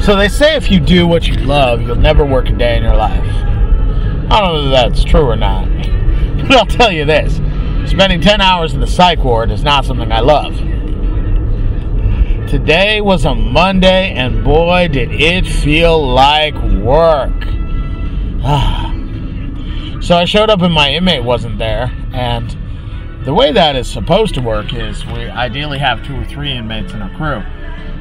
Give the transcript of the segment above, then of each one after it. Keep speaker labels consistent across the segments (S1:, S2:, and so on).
S1: So they say if you do what you love, you'll never work a day in your life. I don't know if that's true or not. But I'll tell you this. Spending 10 hours in the psych ward is not something I love. Today was a Monday, and boy, did it feel like work. So I showed up and my inmate wasn't there, and the way that is supposed to work is we ideally have 2 or 3 inmates in a crew,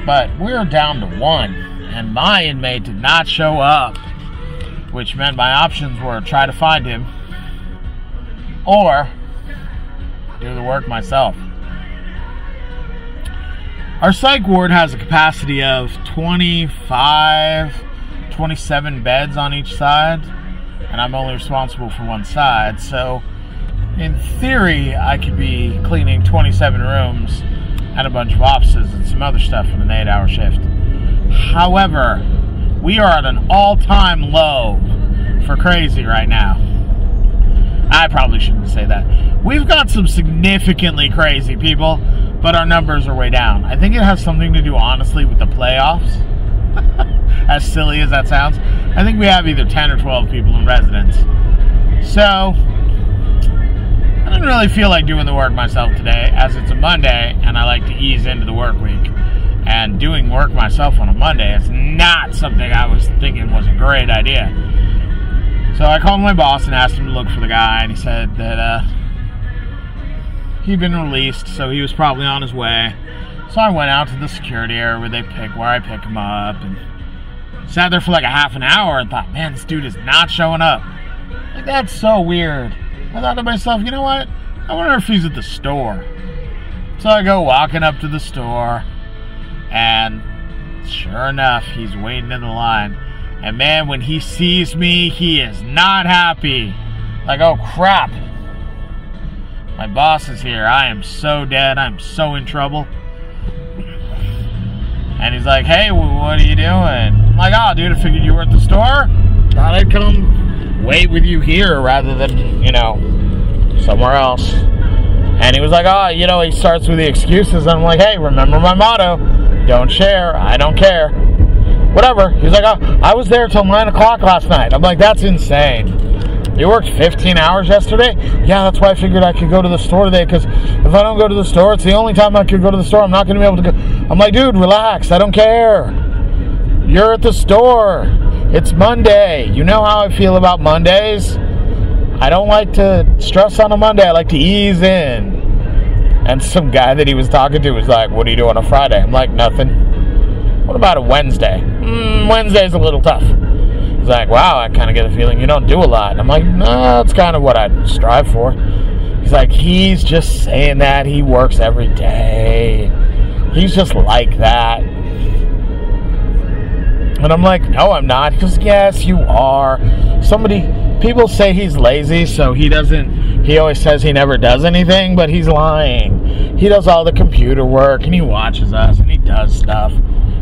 S1: but we're down to 1, and my inmate did not show up, which meant my options were try to find him or do the work myself. Our psych ward has a capacity of 27 beds on each side, and I'm only responsible for one side, so in theory I could be cleaning 27 rooms and a bunch of offices and some other stuff in an 8-hour shift. However, we are at an all-time low for crazy right now. I probably shouldn't say that. We've got some significantly crazy people, but our numbers are way down. I think it has something to do, honestly, with the playoffs. As silly as that sounds. I think we have either 10 or 12 people in residence. So, I didn't really feel like doing the work myself today, as it's a Monday, and I like to ease into the work week. And doing work myself on a Monday is not something I was thinking was a great idea. So I called my boss and asked him to look for the guy, and he said that he'd been released, so he was probably on his way. So I went out to the security area where I pick him up, and sat there for like a half an hour and thought, man, this dude is not showing up. Like, that's so weird. I thought to myself, you know what? I wonder if he's at the store. So I go walking up to the store, and sure enough, he's waiting in the line. And man, when he sees me, he is not happy. Like, oh crap. My boss is here. I am so dead. I'm so in trouble. And he's like, hey, what are you doing? I'm like, oh, dude, I figured you were at the store. Thought I'd come wait with you here rather than, somewhere else. And he was like, oh, he starts with the excuses. And I'm like, hey, remember my motto. Don't share. I don't care. Whatever. He's like, oh, I was there till 9 o'clock last night. I'm like, that's insane. You worked 15 hours yesterday? Yeah, that's why I figured I could go to the store today, because if I don't go to the store, it's the only time I could go to the store. I'm not going to be able to go. I'm like, dude, relax. I don't care. You're at the store. It's Monday. You know how I feel about Mondays. I don't like to stress on a Monday. I like to ease in. And some guy that he was talking to was like, what do you do on a Friday? I'm like, nothing. What about a Wednesday? Wednesday's a little tough. He's like, wow, I kind of get a feeling you don't do a lot. And I'm like, no, that's kind of what I strive for. He's like, he's just saying that. He works every day. He's just like that. And I'm like, no, I'm not. He goes, yes, you are. People say he's lazy, so he always says he never does anything, but he's lying. He does all the computer work, and he watches us, and he does stuff.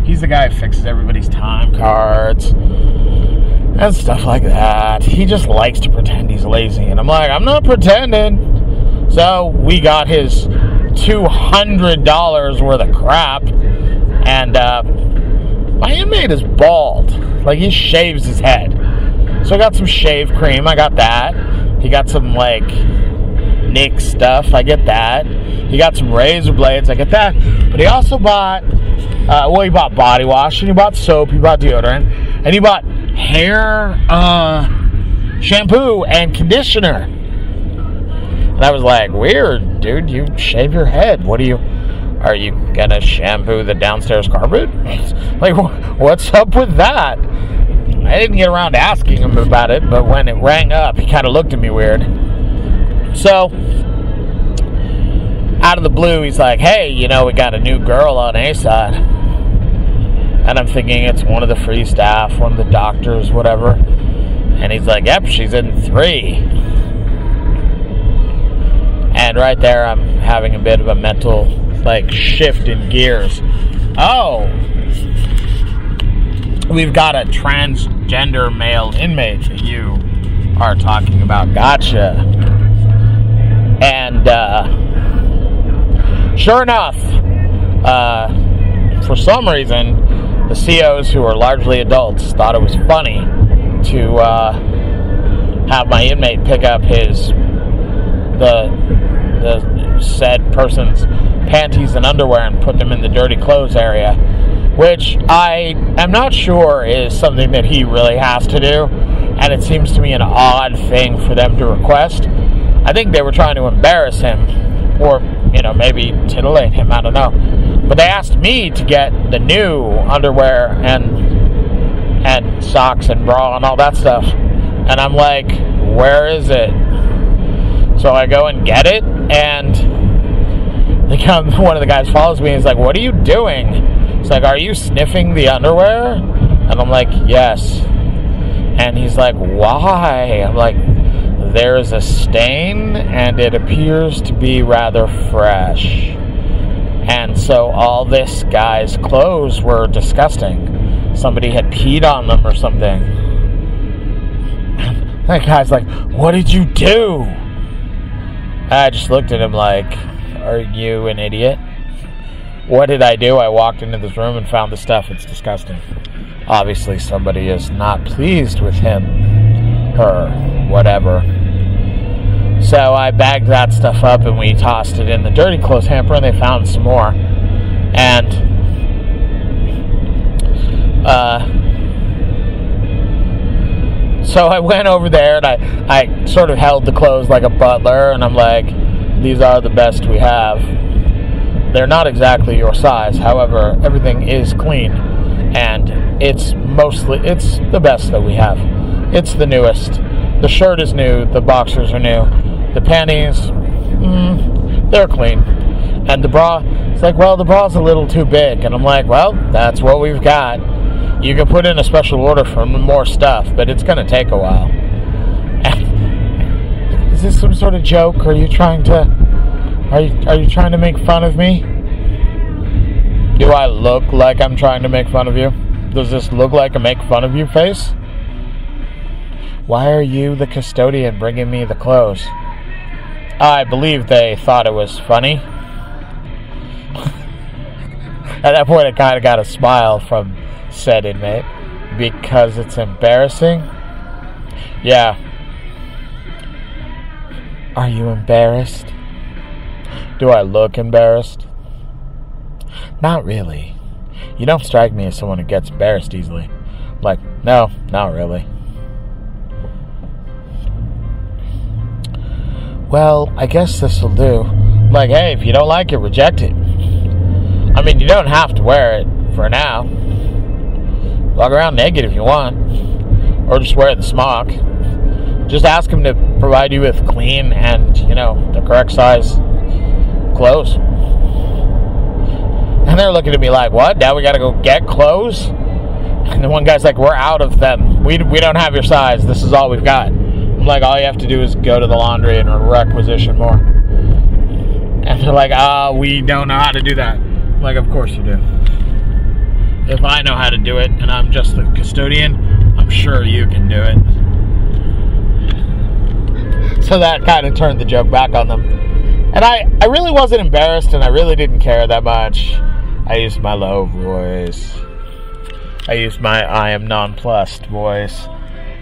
S1: He's the guy who fixes everybody's time cards and stuff like that. He just likes to pretend he's lazy. And I'm like, I'm not pretending. So we got his $200 worth of crap. And my inmate is bald. Like, he shaves his head. So I got some shave cream. I got that. He got some, Nick stuff. I get that. He got some razor blades. I get that. But he also bought... he bought body wash, and he bought soap, he bought deodorant, and he bought hair shampoo and conditioner. And I was like, weird, dude, you shave your head. Are you gonna shampoo the downstairs carpet? Like, what's up with that? I didn't get around to asking him about it, but when it rang up, he kind of looked at me weird. So... out of the blue, he's like, hey, we got a new girl on A side. And I'm thinking it's one of the free staff, one of the doctors, whatever. And he's like, yep, she's in 3. And right there, I'm having a bit of a mental, shift in gears. Oh, we've got a transgender male inmate that you are talking about. Gotcha. And, sure enough, for some reason, the COs, who are largely adults, thought it was funny to have my inmate pick up the said person's panties and underwear and put them in the dirty clothes area, which I am not sure is something that he really has to do, and it seems to me an odd thing for them to request. I think they were trying to embarrass him, or, maybe titillate him, I don't know. But they asked me to get the new underwear and socks and bra and all that stuff. And I'm like, where is it? So I go and get it, and one of the guys follows me and he's like, what are you doing? He's like, are you sniffing the underwear? And I'm like, yes. And he's like, why? I'm like, there's a stain and it appears to be rather fresh. And so all this guy's clothes were disgusting. Somebody had peed on them or something. That guy's like, what did you do? I just looked at him like, are you an idiot? What did I do? I walked into this room and found the stuff. It's disgusting. Obviously somebody is not pleased with him, her, whatever. So I bagged that stuff up and we tossed it in the dirty clothes hamper, and they found some more. And so I went over there and I sort of held the clothes like a butler, and I'm like, these are the best we have. They're not exactly your size, however, everything is clean, and it's the best that we have. It's the newest. The shirt is new, the boxers are new, the panties, they're clean. And the bra, it's like, well, the bra's a little too big. And I'm like, well, that's what we've got. You can put in a special order for more stuff, but it's going to take a while. Is this some sort of joke? Are you trying to make fun of me? Do I look like I'm trying to make fun of you? Does this look like a make fun of you face? Why are you the custodian bringing me the clothes? I believe they thought it was funny. At that point, I kind of got a smile from said inmate, because it's embarrassing. Yeah. Are you embarrassed? Do I look embarrassed? Not really. You don't strike me as someone who gets embarrassed easily. Like, no, not really. Well, I guess this will do. I'm like, hey, if you don't like it, reject it. I mean, you don't have to wear it for now. Walk around naked if you want. Or just wear the smock. Just ask them to provide you with clean and, the correct size clothes. And they're looking at me like, what? Now we gotta go get clothes? And the one guy's like, we're out of them. We don't have your size. This is all we've got. I'm like, all you have to do is go to the laundry and requisition more. And they're like, we don't know how to do that. I'm like, of course you do. If I know how to do it and I'm just the custodian, I'm sure you can do it. So that kind of turned the joke back on them. And I really wasn't embarrassed, and I really didn't care that much. I used my low voice. I used my I am nonplussed voice.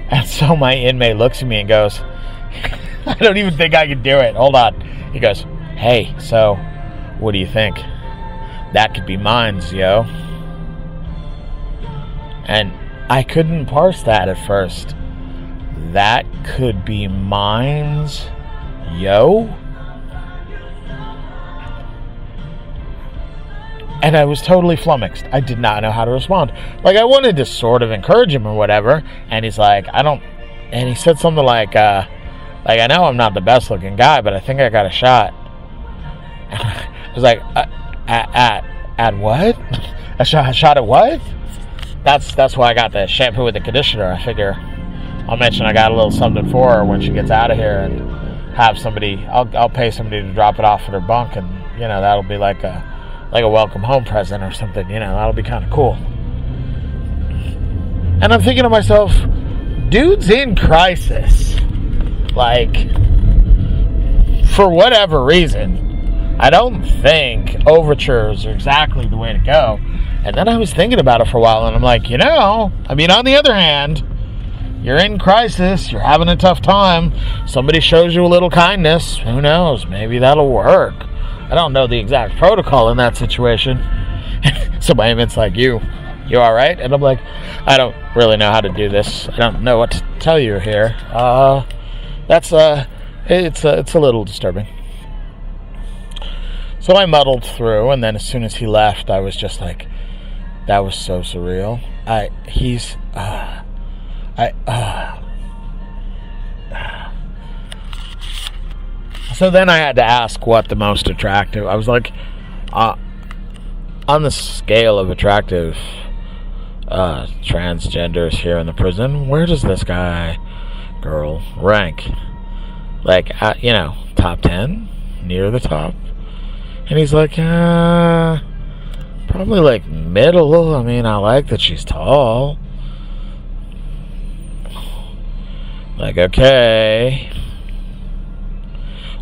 S1: And so my inmate looks at me and goes, I don't even think I can do it. Hold on. He goes, hey, so what do you think? That could be mines, yo. And I couldn't parse that at first. That could be mines, yo? And I was totally flummoxed. I did not know how to respond. Like, I wanted to sort of encourage him or whatever. And he's like, and he said something like, I know I'm not the best looking guy, but I think I got a shot. And I was like, at what? A shot at what? That's why I got the shampoo with the conditioner. I figure I'll mention I got a little something for her when she gets out of here, and have somebody, I'll pay somebody to drop it off at her bunk, and, that'll be like a welcome home present or something, that'll be kind of cool. And I'm thinking to myself, dude's in crisis. Like, for whatever reason, I don't think overtures are exactly the way to go. And then I was thinking about it for a while, and I'm like, on the other hand, you're in crisis, you're having a tough time, somebody shows you a little kindness, who knows, maybe that'll work. I don't know the exact protocol in that situation. So my mate's like, you all right? And I'm like, I don't really know how to do this. I don't know what to tell you here. It's a little disturbing. So I muddled through, and then as soon as he left, I was just like, that was so surreal. So then I had to ask what the most attractive. I was like, on the scale of attractive transgenders here in the prison, where does this girl rank? Like, top 10? Near the top? And he's like, probably like middle. I mean, I like that she's tall. Like, okay.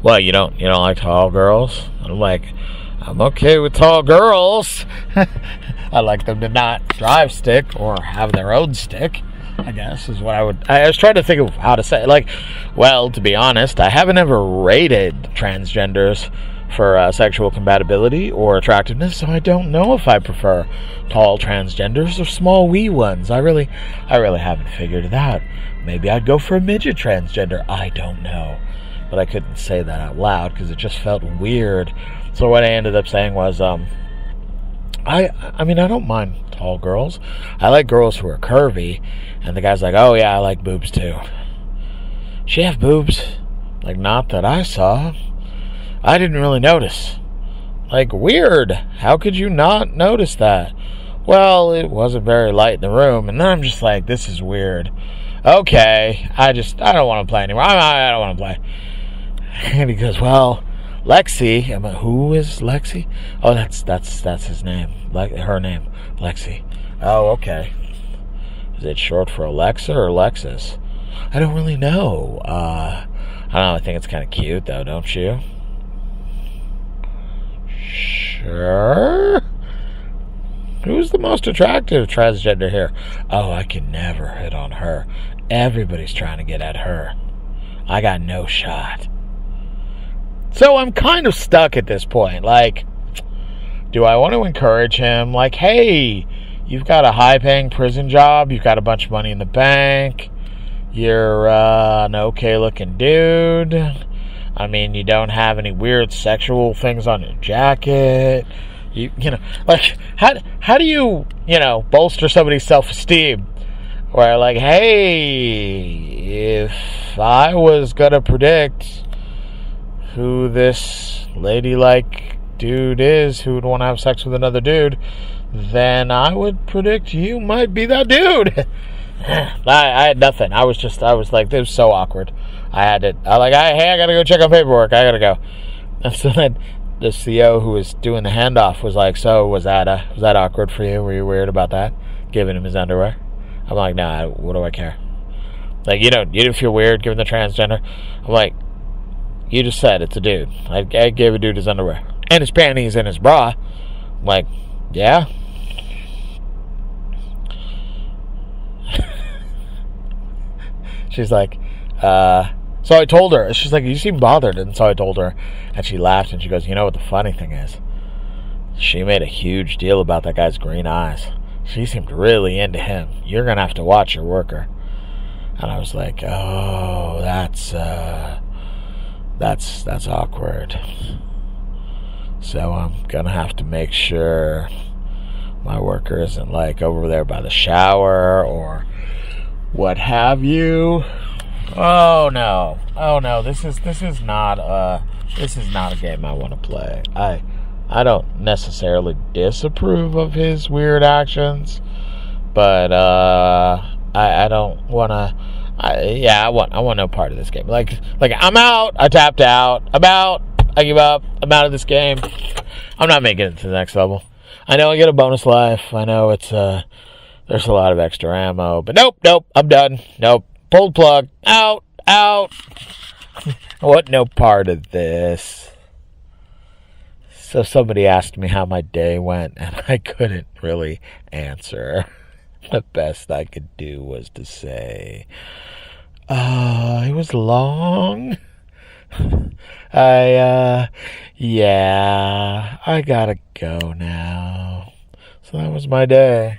S1: Well, you don't like tall girls? I'm like, I'm okay with tall girls. I like them to not drive stick or have their own stick, I guess, is what I was trying to think of how to say it. Like, well, to be honest, I haven't ever rated transgenders for sexual compatibility or attractiveness, so I don't know if I prefer tall transgenders or small wee ones. I really haven't figured it out. Maybe I'd go for a midget transgender. I don't know. But I couldn't say that out loud because it just felt weird. So what I ended up saying was, I don't mind tall girls. I like girls who are curvy. And the guy's like, oh yeah, I like boobs too. She have boobs? Like, not that I saw. I didn't really notice. Like, weird. How could you not notice that? Well, it wasn't very light in the room. And then I'm just like, this is weird. Okay, I don't want to play anymore. I don't want to play. And he goes, well, Lexi. I'm like, who is Lexi? Oh, that's his name. Her name, Lexi. Oh, okay. Is it short for Alexa or Lexus? I don't really know. I don't know. I think it's kind of cute, though, don't you? Sure. Who's the most attractive transgender here? Oh, I can never hit on her. Everybody's trying to get at her. I got no shot. So I'm kind of stuck at this point. Like, do I want to encourage him? Like, hey, you've got a high-paying prison job. You've got a bunch of money in the bank. You're an okay-looking dude. I mean, you don't have any weird sexual things on your jacket. You know, like, how do you, bolster somebody's self-esteem? Where, like, hey, if I was gonna predict who this ladylike dude is who would want to have sex with another dude, then I would predict you might be that dude. I had nothing. I was like, this was so awkward. I gotta go check on paperwork. I gotta go. And so then the CO who was doing the handoff was like, so was that awkward for you? Were you weird about that? Giving him his underwear? I'm like, nah, what do I care? Like, you didn't feel weird giving the transgender? I'm like, you just said it's a dude. I gave a dude his underwear. And his panties and his bra. I'm like, yeah. She's like, so I told her. She's like, you seem bothered. And so I told her. And she laughed and she goes, you know what the funny thing is? She made a huge deal about that guy's green eyes. She seemed really into him. You're going to have to watch your worker. And I was like, oh, that's awkward. So I'm going to have to make sure my worker isn't like over there by the shower or what have you. Oh no. This is not a game I want to play. I don't necessarily disapprove of his weird actions, but I don't want to. I want no part of this game. Like I'm out. I tapped out. I'm out. I give up. I'm out of this game. I'm not making it to the next level. I know I get a bonus life. I know it's there's a lot of extra ammo, but nope. I'm done. Nope. Pulled plug. Out. I want no part of this. So somebody asked me how my day went, and I couldn't really answer. The best I could do was to say, it was long. Yeah, I gotta go now. So that was my day.